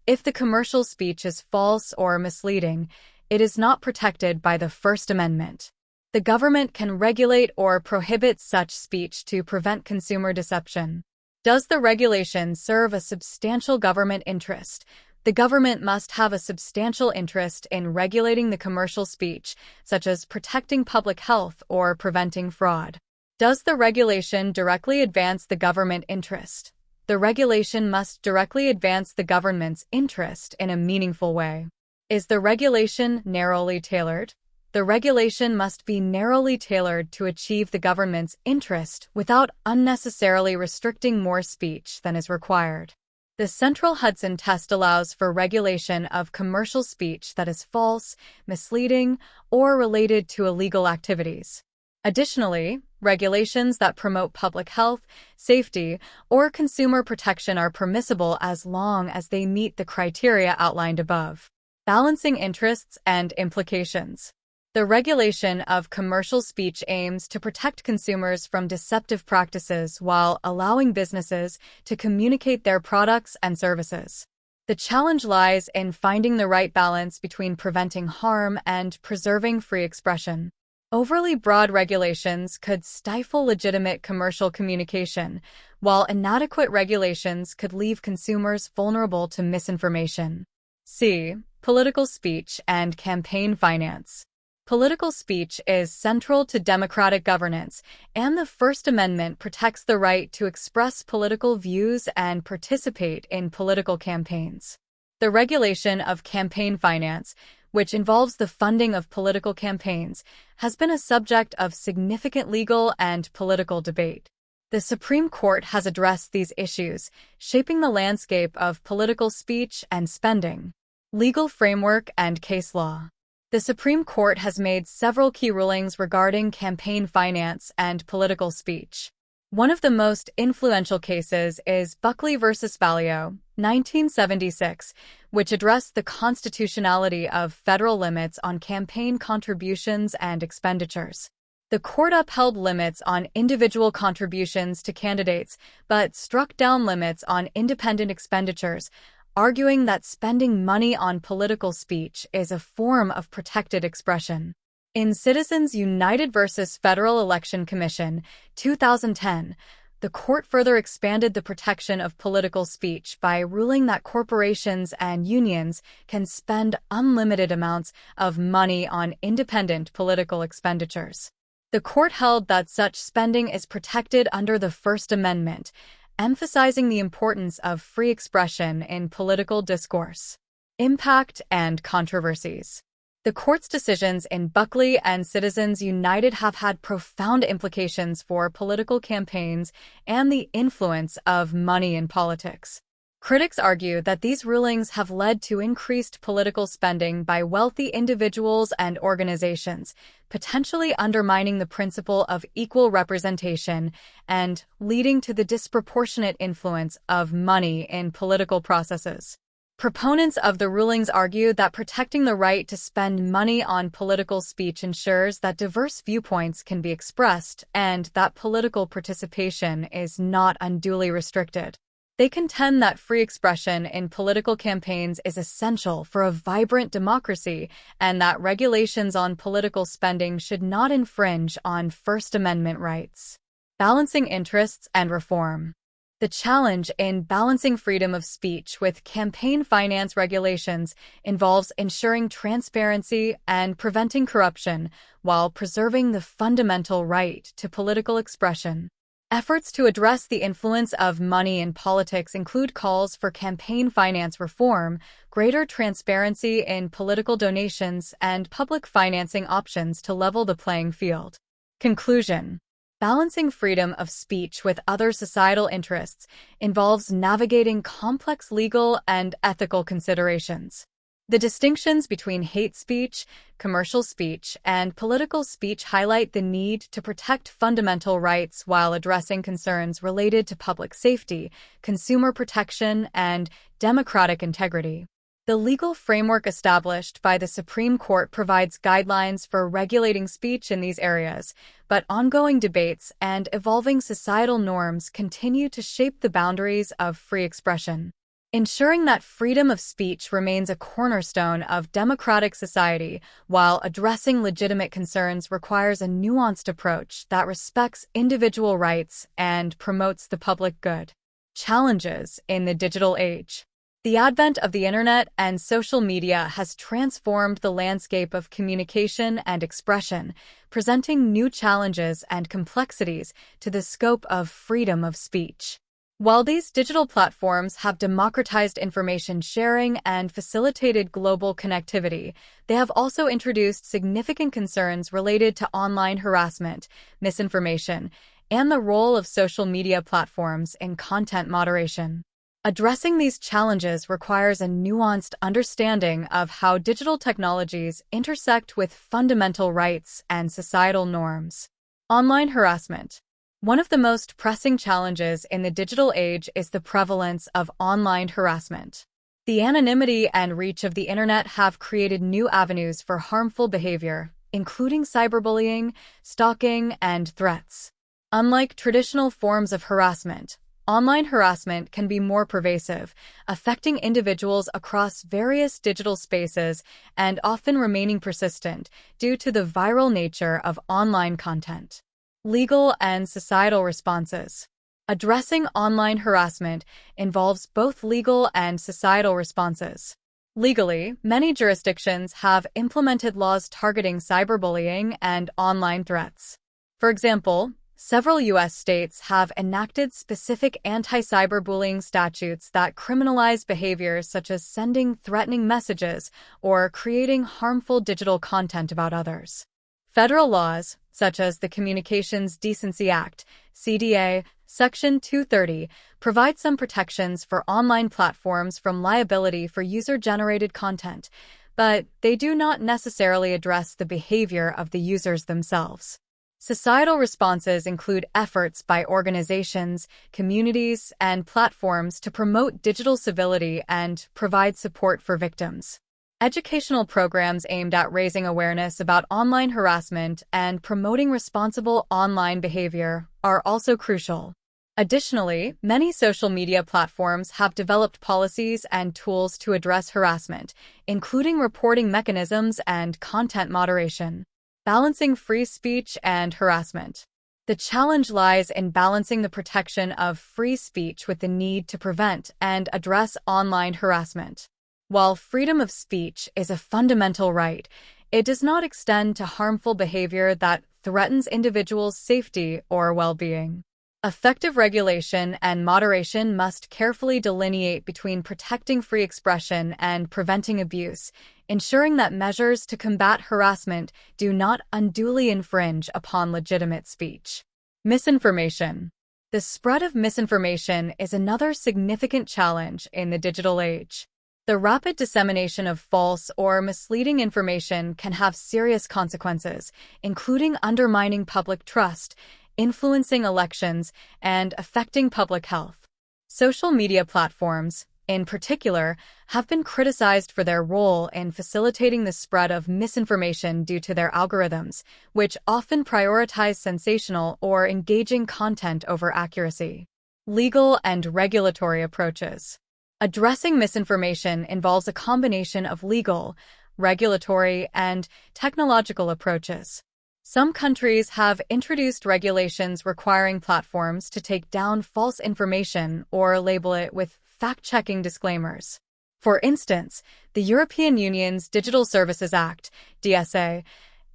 Speaker 1: If the commercial speech is false or misleading, it is not protected by the First Amendment. The government can regulate or prohibit such speech to prevent consumer deception. Does the regulation serve a substantial government interest? The government must have a substantial interest in regulating the commercial speech, such as protecting public health or preventing fraud. Does the regulation directly advance the government interest? The regulation must directly advance the government's interest in a meaningful way. Is the regulation narrowly tailored? The regulation must be narrowly tailored to achieve the government's interest without unnecessarily restricting more speech than is required. The Central Hudson Test allows for regulation of commercial speech that is false, misleading, or related to illegal activities. Additionally, regulations that promote public health, safety, or consumer protection are permissible as long as they meet the criteria outlined above. Balancing interests and implications. The regulation of commercial speech aims to protect consumers from deceptive practices while allowing businesses to communicate their products and services. The challenge lies in finding the right balance between preventing harm and preserving free expression. Overly broad regulations could stifle legitimate commercial communication, while inadequate regulations could leave consumers vulnerable to misinformation. C. Political speech and campaign finance. Political speech is central to democratic governance, and the First Amendment protects the right to express political views and participate in political campaigns. The regulation of campaign finance, which involves the funding of political campaigns, has been a subject of significant legal and political debate. The Supreme Court has addressed these issues, shaping the landscape of political speech and spending. Legal framework and case law. The Supreme Court has made several key rulings regarding campaign finance and political speech. One of the most influential cases is Buckley v. Valeo, 1976, which addressed the constitutionality of federal limits on campaign contributions and expenditures. The court upheld limits on individual contributions to candidates, but struck down limits on independent expenditures, arguing that spending money on political speech is a form of protected expression. In Citizens United v. Federal Election Commission, 2010, the court further expanded the protection of political speech by ruling that corporations and unions can spend unlimited amounts of money on independent political expenditures. The court held that such spending is protected under the First Amendment, emphasizing the importance of free expression in political discourse. Impact and controversies. The court's decisions in Buckley and Citizens United have had profound implications for political campaigns and the influence of money in politics. Critics argue that these rulings have led to increased political spending by wealthy individuals and organizations, potentially undermining the principle of equal representation and leading to the disproportionate influence of money in political processes. Proponents of the rulings argue that protecting the right to spend money on political speech ensures that diverse viewpoints can be expressed and that political participation is not unduly restricted. They contend that free expression in political campaigns is essential for a vibrant democracy and that regulations on political spending should not infringe on First Amendment rights. Balancing interests and reform. The challenge in balancing freedom of speech with campaign finance regulations involves ensuring transparency and preventing corruption while preserving the fundamental right to political expression. Efforts to address the influence of money in politics include calls for campaign finance reform, greater transparency in political donations, and public financing options to level the playing field. Conclusion. Balancing freedom of speech with other societal interests involves navigating complex legal and ethical considerations. The distinctions between hate speech, commercial speech, and political speech highlight the need to protect fundamental rights while addressing concerns related to public safety, consumer protection, and democratic integrity. The legal framework established by the Supreme Court provides guidelines for regulating speech in these areas, but ongoing debates and evolving societal norms continue to shape the boundaries of free expression. Ensuring that freedom of speech remains a cornerstone of democratic society while addressing legitimate concerns requires a nuanced approach that respects individual rights and promotes the public good. Challenges in the digital age. The advent of the internet and social media has transformed the landscape of communication and expression, presenting new challenges and complexities to the scope of freedom of speech. While these digital platforms have democratized information sharing and facilitated global connectivity, they have also introduced significant concerns related to online harassment, misinformation, and the role of social media platforms in content moderation. Addressing these challenges requires a nuanced understanding of how digital technologies intersect with fundamental rights and societal norms. Online harassment. One of the most pressing challenges in the digital age is the prevalence of online harassment. The anonymity and reach of the internet have created new avenues for harmful behavior, including cyberbullying, stalking, and threats. Unlike traditional forms of harassment, online harassment can be more pervasive, affecting individuals across various digital spaces and often remaining persistent due to the viral nature of online content. Legal and societal responses. Addressing online harassment involves both legal and societal responses. Legally, many jurisdictions have implemented laws targeting cyberbullying and online threats. For example, several U.S. states have enacted specific anti-cyberbullying statutes that criminalize behaviors such as sending threatening messages or creating harmful digital content about others. Federal laws, such as the Communications Decency Act, CDA, Section 230, provide some protections for online platforms from liability for user-generated content, but they do not necessarily address the behavior of the users themselves. Societal responses include efforts by organizations, communities, and platforms to promote digital civility and provide support for victims. Educational programs aimed at raising awareness about online harassment and promoting responsible online behavior are also crucial. Additionally, many social media platforms have developed policies and tools to address harassment, including reporting mechanisms and content moderation. Balancing free speech and harassment. The challenge lies in balancing the protection of free speech with the need to prevent and address online harassment. While freedom of speech is a fundamental right, it does not extend to harmful behavior that threatens individuals' safety or well-being. Effective regulation and moderation must carefully delineate between protecting free expression and preventing abuse, ensuring that measures to combat harassment do not unduly infringe upon legitimate speech. Misinformation. The spread of misinformation is another significant challenge in the digital age. The rapid dissemination of false or misleading information can have serious consequences, including undermining public trust, influencing elections, and affecting public health. Social media platforms, in particular, have been criticized for their role in facilitating the spread of misinformation due to their algorithms, which often prioritize sensational or engaging content over accuracy. Legal and regulatory approaches. Addressing misinformation involves a combination of legal, regulatory, and technological approaches. Some countries have introduced regulations requiring platforms to take down false information or label it with fact-checking disclaimers. For instance, the European Union's Digital Services Act, DSA,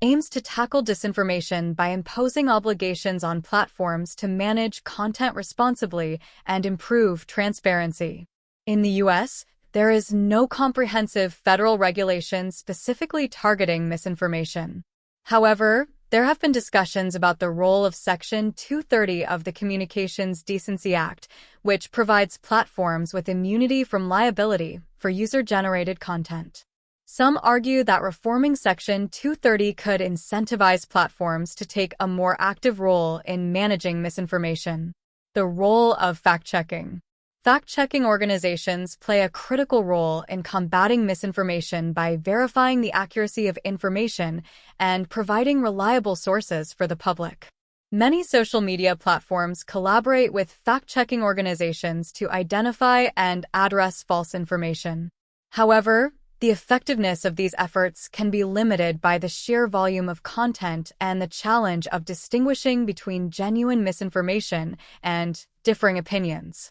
Speaker 1: aims to tackle disinformation by imposing obligations on platforms to manage content responsibly and improve transparency. In the U.S., there is no comprehensive federal regulation specifically targeting misinformation. However, there have been discussions about the role of Section 230 of the Communications Decency Act, which provides platforms with immunity from liability for user-generated content. Some argue that reforming Section 230 could incentivize platforms to take a more active role in managing misinformation. The role of fact-checking. Fact-checking organizations play a critical role in combating misinformation by verifying the accuracy of information and providing reliable sources for the public. Many social media platforms collaborate with fact-checking organizations to identify and address false information. However, the effectiveness of these efforts can be limited by the sheer volume of content and the challenge of distinguishing between genuine misinformation and differing opinions.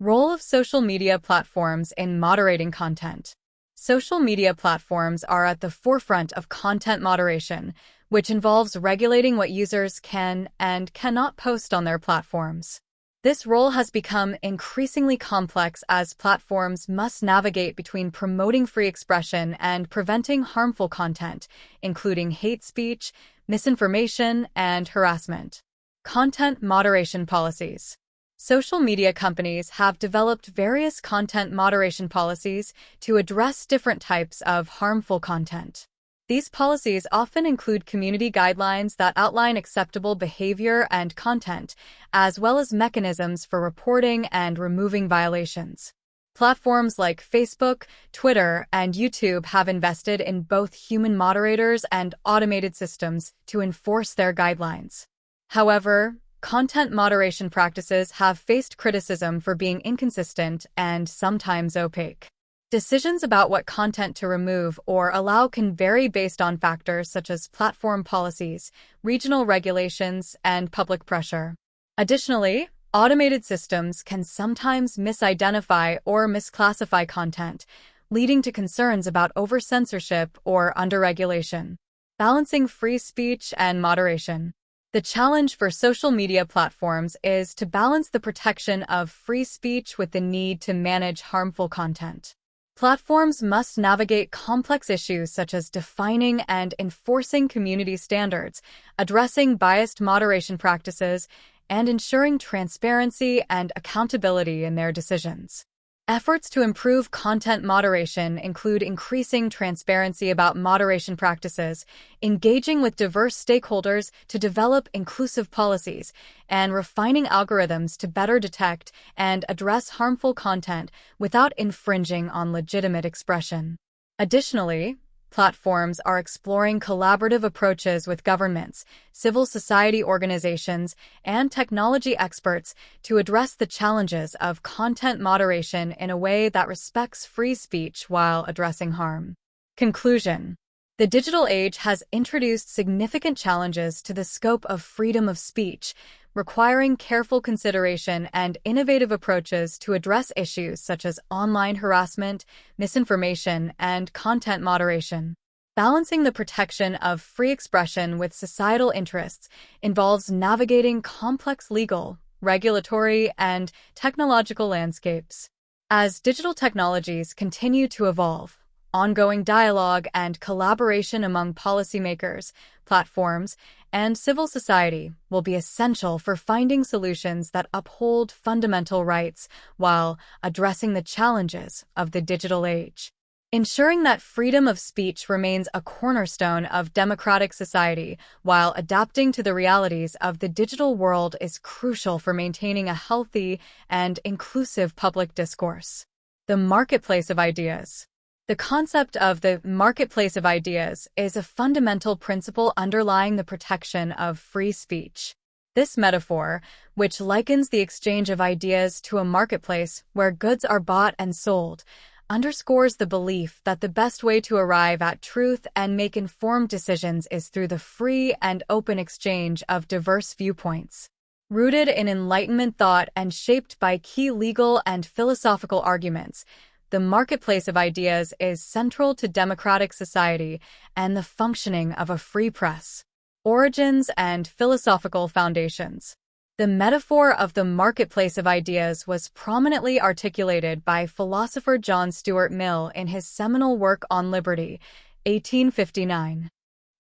Speaker 1: Role of social media platforms in moderating content. Social media platforms are at the forefront of content moderation, which involves regulating what users can and cannot post on their platforms. This role has become increasingly complex as platforms must navigate between promoting free expression and preventing harmful content, including hate speech, misinformation, and harassment. Content moderation policies. Social media companies have developed various content moderation policies to address different types of harmful content. These policies often include community guidelines that outline acceptable behavior and content, as well as mechanisms for reporting and removing violations. Platforms like Facebook, Twitter, and YouTube have invested in both human moderators and automated systems to enforce their guidelines. However, content moderation practices have faced criticism for being inconsistent and sometimes opaque. Decisions about what content to remove or allow can vary based on factors such as platform policies, regional regulations, and public pressure. Additionally, automated systems can sometimes misidentify or misclassify content, leading to concerns about over-censorship or under-regulation. Balancing free speech and moderation. The challenge for social media platforms is to balance the protection of free speech with the need to manage harmful content. Platforms must navigate complex issues such as defining and enforcing community standards, addressing biased moderation practices, and ensuring transparency and accountability in their decisions. Efforts to improve content moderation include increasing transparency about moderation practices, engaging with diverse stakeholders to develop inclusive policies, and refining algorithms to better detect and address harmful content without infringing on legitimate expression. Additionally, platforms are exploring collaborative approaches with governments, civil society organizations, and technology experts to address the challenges of content moderation in a way that respects free speech while addressing harm. Conclusion. The digital age has introduced significant challenges to the scope of freedom of speech, requiring careful consideration and innovative approaches to address issues such as online harassment, misinformation, and content moderation. Balancing the protection of free expression with societal interests involves navigating complex legal, regulatory, and technological landscapes. As digital technologies continue to evolve, ongoing dialogue and collaboration among policymakers, platforms, and civil society will be essential for finding solutions that uphold fundamental rights while addressing the challenges of the digital age. Ensuring that freedom of speech remains a cornerstone of democratic society while adapting to the realities of the digital world is crucial for maintaining a healthy and inclusive public discourse. The marketplace of ideas. The concept of the marketplace of ideas is a fundamental principle underlying the protection of free speech. This metaphor, which likens the exchange of ideas to a marketplace where goods are bought and sold, underscores the belief that the best way to arrive at truth and make informed decisions is through the free and open exchange of diverse viewpoints. Rooted in Enlightenment thought and shaped by key legal and philosophical arguments, the marketplace of ideas is central to democratic society and the functioning of a free press. Origins and philosophical foundations. The metaphor of the marketplace of ideas was prominently articulated by philosopher John Stuart Mill in his seminal work On Liberty, 1859.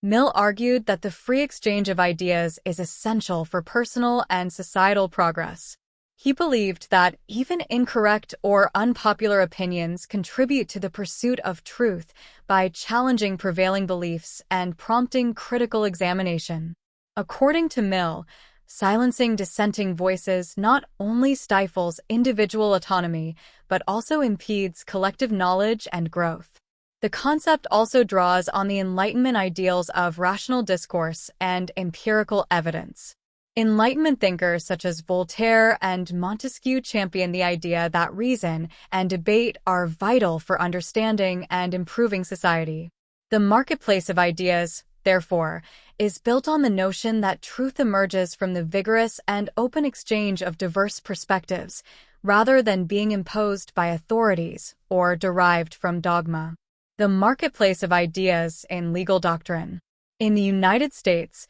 Speaker 1: Mill argued that the free exchange of ideas is essential for personal and societal progress. He believed that even incorrect or unpopular opinions contribute to the pursuit of truth by challenging prevailing beliefs and prompting critical examination. According to Mill, silencing dissenting voices not only stifles individual autonomy, but also impedes collective knowledge and growth. The concept also draws on the Enlightenment ideals of rational discourse and empirical evidence. Enlightenment thinkers such as Voltaire and Montesquieu champion the idea that reason and debate are vital for understanding and improving society. The marketplace of ideas, therefore, is built on the notion that truth emerges from the vigorous and open exchange of diverse perspectives, rather than being imposed by authorities or derived from dogma. The marketplace of ideas in legal doctrine. In the United States,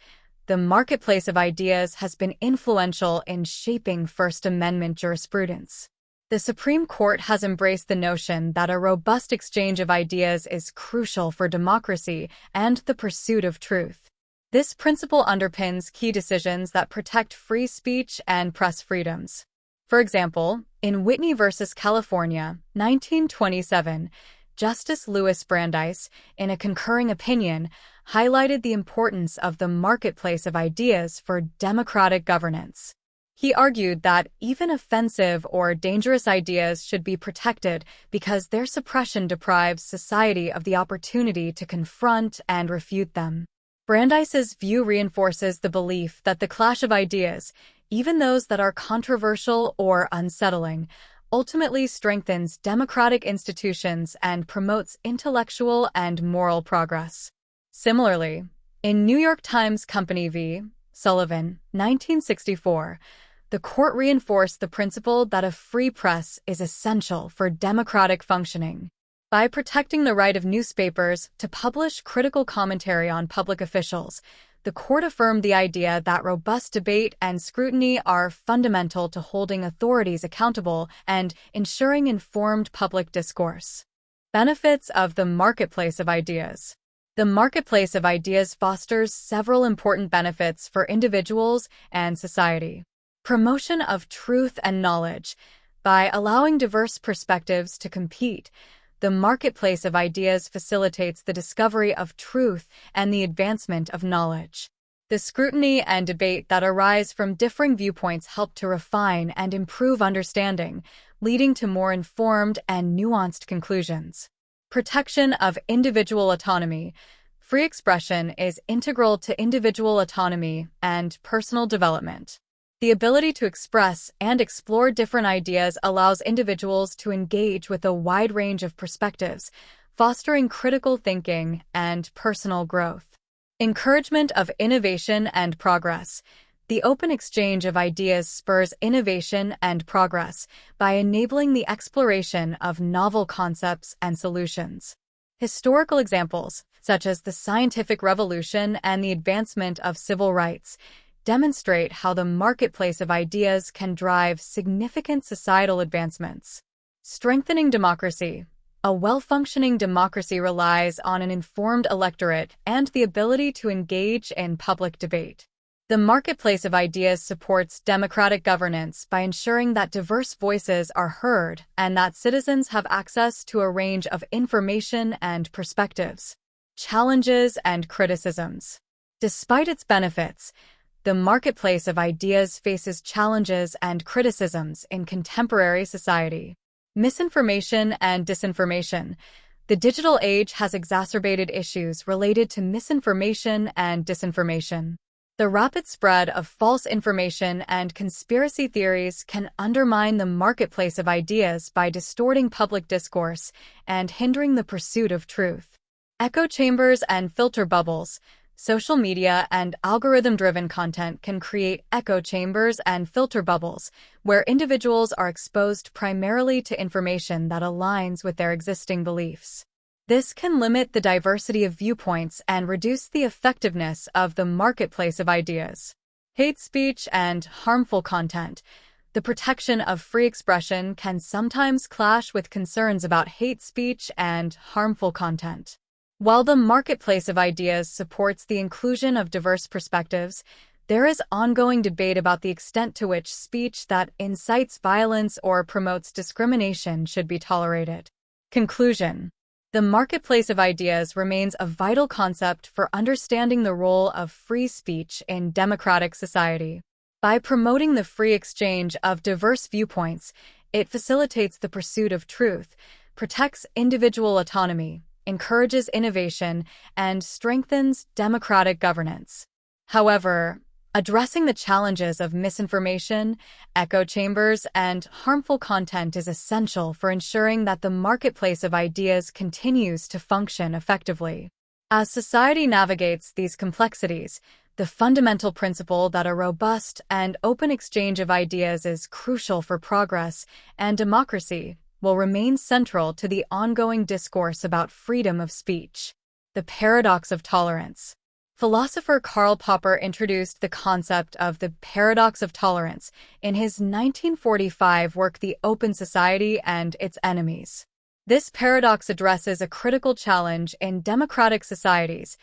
Speaker 1: the marketplace of ideas has been influential in shaping First Amendment jurisprudence. The Supreme Court has embraced the notion that a robust exchange of ideas is crucial for democracy and the pursuit of truth. This principle underpins key decisions that protect free speech and press freedoms. For example, in Whitney v. California, 1927, Justice Louis Brandeis, in a concurring opinion, highlighted the importance of the marketplace of ideas for democratic governance. He argued that even offensive or dangerous ideas should be protected because their suppression deprives society of the opportunity to confront and refute them. Brandeis's view reinforces the belief that the clash of ideas, even those that are controversial or unsettling, ultimately strengthens democratic institutions and promotes intellectual and moral progress. Similarly, in New York Times Company v. Sullivan, 1964, the court reinforced the principle that a free press is essential for democratic functioning. By protecting the right of newspapers to publish critical commentary on public officials, the court affirmed the idea that robust debate and scrutiny are fundamental to holding authorities accountable and ensuring informed public discourse. Benefits of the marketplace of ideas. The marketplace of ideas fosters several important benefits for individuals and society. Promotion of truth and knowledge. By allowing diverse perspectives to compete, the marketplace of ideas facilitates the discovery of truth and the advancement of knowledge. The scrutiny and debate that arise from differing viewpoints help to refine and improve understanding, leading to more informed and nuanced conclusions. Protection of individual autonomy. Free expression is integral to individual autonomy and personal development. The ability to express and explore different ideas allows individuals to engage with a wide range of perspectives, fostering critical thinking and personal growth. Encouragement of innovation and progress. The open exchange of ideas spurs innovation and progress by enabling the exploration of novel concepts and solutions. Historical examples, such as the scientific revolution and the advancement of civil rights, demonstrate how the marketplace of ideas can drive significant societal advancements. Strengthening democracy. A well-functioning democracy relies on an informed electorate and the ability to engage in public debate. The marketplace of ideas supports democratic governance by ensuring that diverse voices are heard and that citizens have access to a range of information and perspectives. Challenges and criticisms. Despite its benefits, the marketplace of ideas faces challenges and criticisms in contemporary society. Misinformation and disinformation. The digital age has exacerbated issues related to misinformation and disinformation. The rapid spread of false information and conspiracy theories can undermine the marketplace of ideas by distorting public discourse and hindering the pursuit of truth. Echo chambers and filter bubbles. Social media and algorithm-driven content can create echo chambers and filter bubbles, where individuals are exposed primarily to information that aligns with their existing beliefs. This can limit the diversity of viewpoints and reduce the effectiveness of the marketplace of ideas. Hate speech and harmful content. The protection of free expression can sometimes clash with concerns about hate speech and harmful content. While the marketplace of ideas supports the inclusion of diverse perspectives, there is ongoing debate about the extent to which speech that incites violence or promotes discrimination should be tolerated. Conclusion. The marketplace of ideas remains a vital concept for understanding the role of free speech in democratic society. By promoting the free exchange of diverse viewpoints, it facilitates the pursuit of truth, protects individual autonomy, encourages innovation, and strengthens democratic governance. However, addressing the challenges of misinformation, echo chambers, and harmful content is essential for ensuring that the marketplace of ideas continues to function effectively. As society navigates these complexities, the fundamental principle that a robust and open exchange of ideas is crucial for progress and democracy will remain central to the ongoing discourse about freedom of speech. The paradox of tolerance. Philosopher Karl Popper introduced the concept of the paradox of tolerance in his 1945 work The Open Society and Its Enemies. This paradox addresses a critical challenge in democratic societies,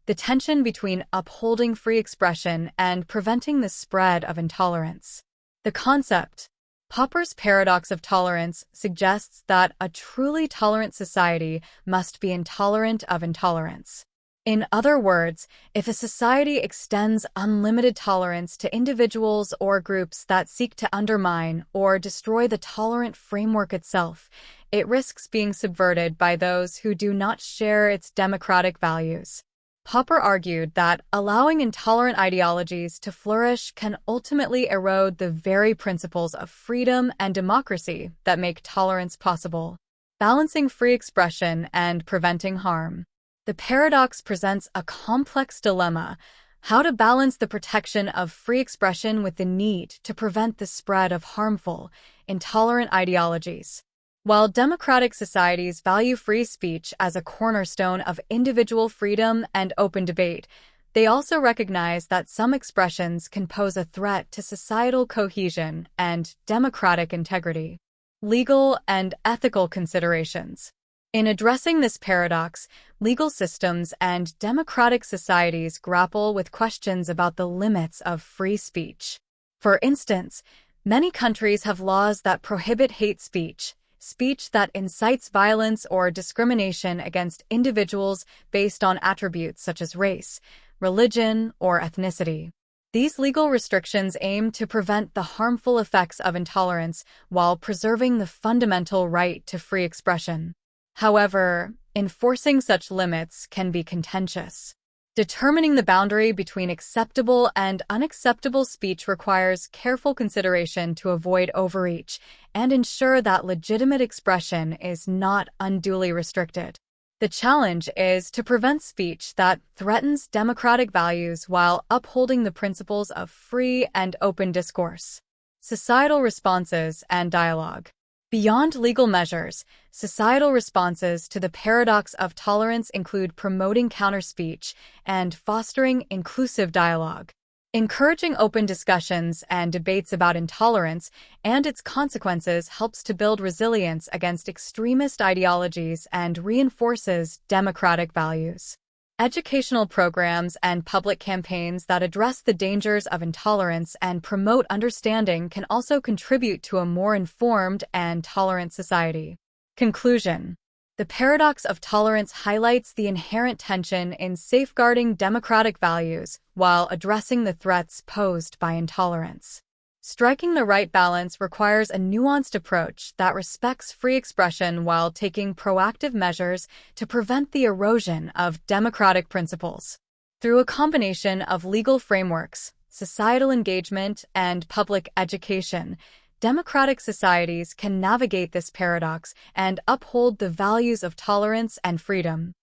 Speaker 1: the tension between upholding free expression and preventing the spread of intolerance. The concept, Popper's paradox of tolerance, suggests that a truly tolerant society must be intolerant of intolerance. In other words, if a society extends unlimited tolerance to individuals or groups that seek to undermine or destroy the tolerant framework itself, it risks being subverted by those who do not share its democratic values. Popper argued that allowing intolerant ideologies to flourish can ultimately erode the very principles of freedom and democracy that make tolerance possible, balancing free expression and preventing harm. The paradox presents a complex dilemma: how to balance the protection of free expression with the need to prevent the spread of harmful, intolerant ideologies. While democratic societies value free speech as a cornerstone of individual freedom and open debate, they also recognize that some expressions can pose a threat to societal cohesion and democratic integrity. Legal and ethical considerations. In addressing this paradox, legal systems and democratic societies grapple with questions about the limits of free speech. For instance, many countries have laws that prohibit hate speech, speech that incites violence or discrimination against individuals based on attributes such as race, religion, or ethnicity. These legal restrictions aim to prevent the harmful effects of intolerance while preserving the fundamental right to free expression. However, enforcing such limits can be contentious. Determining the boundary between acceptable and unacceptable speech requires careful consideration to avoid overreach and ensure that legitimate expression is not unduly restricted. The challenge is to prevent speech that threatens democratic values while upholding the principles of free and open discourse. Societal responses and dialogue. Beyond legal measures, societal responses to the paradox of tolerance include promoting counter-speech and fostering inclusive dialogue. Encouraging open discussions and debates about intolerance and its consequences helps to build resilience against extremist ideologies and reinforces democratic values. Educational programs and public campaigns that address the dangers of intolerance and promote understanding can also contribute to a more informed and tolerant society. Conclusion. The paradox of tolerance highlights the inherent tension in safeguarding democratic values while addressing the threats posed by intolerance. Striking the right balance requires a nuanced approach that respects free expression while taking proactive measures to prevent the erosion of democratic principles. Through a combination of legal frameworks, societal engagement, and public education, democratic societies can navigate this paradox and uphold the values of tolerance and freedom.